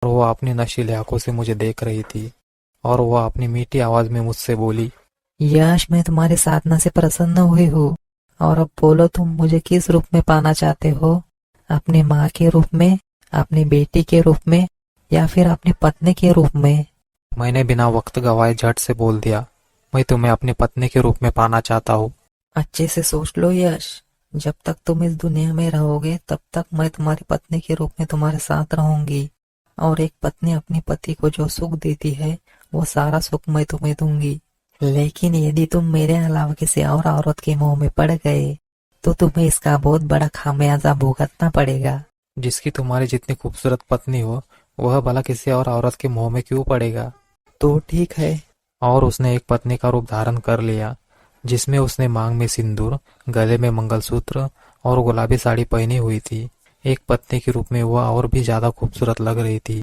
और वो अपनी नशीली आंखों से मुझे देख रही थी और वह अपनी मीठी आवाज में मुझसे बोली, यश, मैं तुम्हारी साधना से प्रसन्न हुई हूँ। और अब बोलो, तुम मुझे किस रूप में पाना चाहते हो? अपनी माँ के रूप में, अपनी बेटी के रूप में, या फिर अपनी पत्नी के रूप में? मैंने बिना वक्त गवाए झट से बोल दिया, मैं तुम्हें अपनी पत्नी के रूप में पाना चाहता हूँ। अच्छे से सोच लो यश, जब तक तुम इस दुनिया में रहोगे तब तक मैं तुम्हारी पत्नी के रूप में तुम्हारे साथ रहूंगी। और एक पत्नी अपने पति को जो सुख देती है वो सारा सुख मैं तुम्हें दूंगी। लेकिन यदि तुम मेरे अलावा किसी और औरत के मोह में पड़ गए तो तुम्हें इसका बहुत बड़ा खामियाजा भुगतना पड़ेगा। जिसकी तुम्हारी जितनी खूबसूरत पत्नी हो वह भला किसी और औरत के मोह में क्यों पड़ेगा? तो ठीक है। और उसने एक पत्नी का रूप धारण कर लिया, जिसमें उसने मांग में सिंदूर, गले में मंगलसूत्र और गुलाबी साड़ी पहनी हुई थी। एक पत्नी के रूप में वह और भी ज्यादा खूबसूरत लग रही थी।